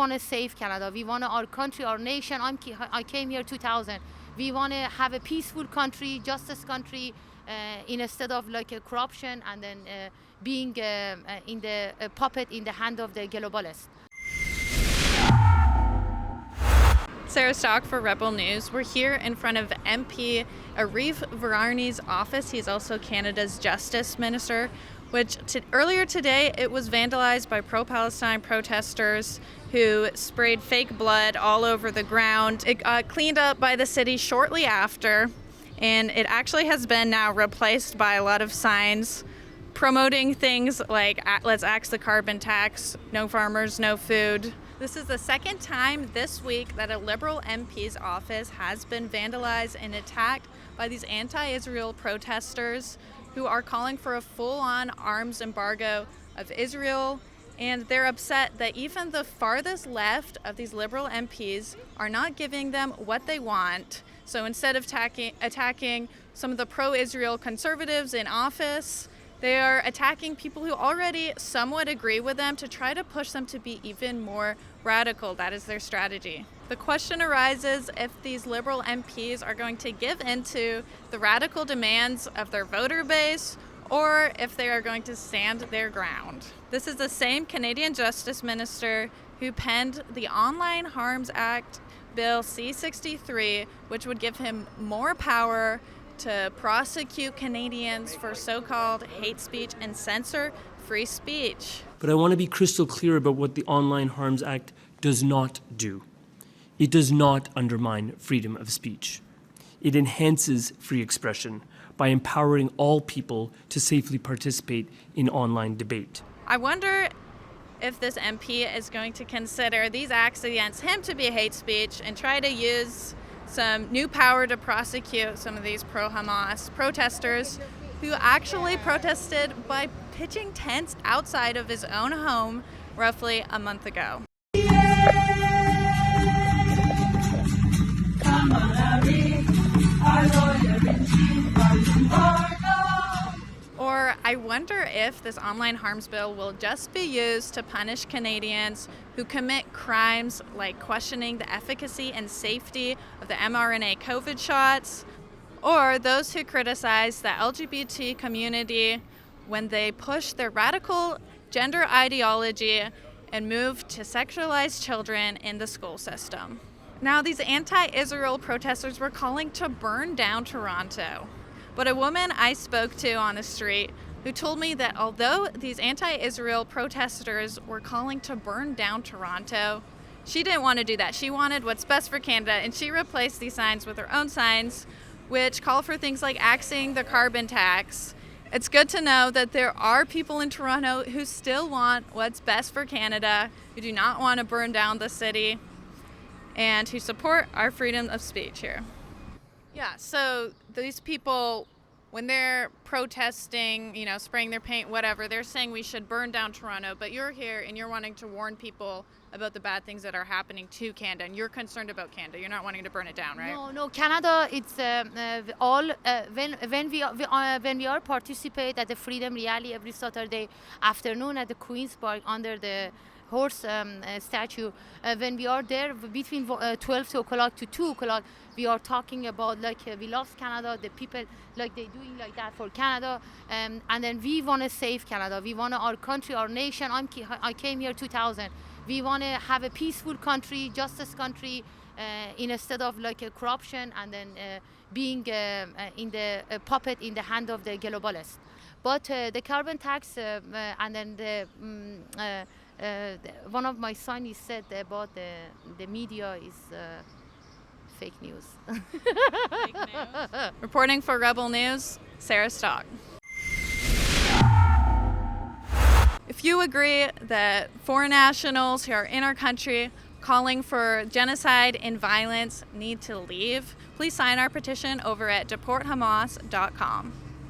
want to save Canada. We want our country, our nation. I came here 2000. We want to have a peaceful country, justice country, instead of like a corruption and then being in the puppet in the hand of the globalists. Sarah Stock for Rebel News. We're here in front of MP Arif Virani's office. He's also Canada's Justice Minister, which earlier today it was vandalized by pro-Palestine protesters who sprayed fake blood all over the ground. It got cleaned up by the city shortly after, and it actually has been now replaced by a lot of signs promoting things like let's axe the carbon tax, no farmers, no food. This is the second time this week that a Liberal MP's office has been vandalized and attacked by these anti-Israel protesters who are calling for a full-on arms embargo of Israel. And they're upset that even the farthest left of these Liberal MPs are not giving them what they want. So instead of attacking some of the pro-Israel conservatives in office, they are attacking people who already somewhat agree with them to try to push them to be even more radical. That is their strategy. The question arises if these Liberal MPs are going to give into the radical demands of their voter base or if they are going to stand their ground. This is the same Canadian Justice Minister who penned the Online Harms Act Bill C-63, which would give him more power to prosecute Canadians for so-called hate speech and censor free speech. But I want to be crystal clear about what the Online Harms Act does not do. It does not undermine freedom of speech. It enhances free expression by empowering all people to safely participate in online debate. I wonder if this MP is going to consider these acts against him to be hate speech and try to use some new power to prosecute some of these pro-Hamas protesters who actually protested by pitching tents outside of his own home roughly a month ago. Or I wonder if this online harms bill will just be used to punish Canadians who commit crimes like questioning the efficacy and safety of the mRNA COVID shots, or those who criticize the LGBT community when they push their radical gender ideology and move to sexualize children in the school system. Now, these anti-Israel protesters were calling to burn down Toronto. But a woman I spoke to on the street who told me that although these anti-Israel protesters were calling to burn down Toronto, she didn't want to do that. She wanted what's best for Canada, and she replaced these signs with her own signs, which call for things like axing the carbon tax. It's good to know that there are people in Toronto who still want what's best for Canada, who do not want to burn down the city, and who support our freedom of speech here. Yeah, so these people, when they're protesting, spraying their paint, whatever, they're saying we should burn down Toronto, but you're here and you're wanting to warn people about the bad things that are happening to Canada, and you're concerned about Canada. You're not wanting to burn it down, right? No, Canada. It's all when we are participate at the Freedom Rally every Saturday afternoon at the Queen's Park under the horse statue. When we are there between 12 o'clock to 2 o'clock, we are talking about we lost Canada, the people they're doing like that for Canada, and then we want to save Canada. We want our country, our nation. I came here 2000. We want to have a peaceful country, justice country, instead of a corruption and then being in the puppet in the hand of the globalists. But the carbon tax and then one of my sons said about the media is fake news. Fake news. Reporting for Rebel News, Sarah Stock. If you agree that foreign nationals who are in our country calling for genocide and violence need to leave, please sign our petition over at deporthamas.com.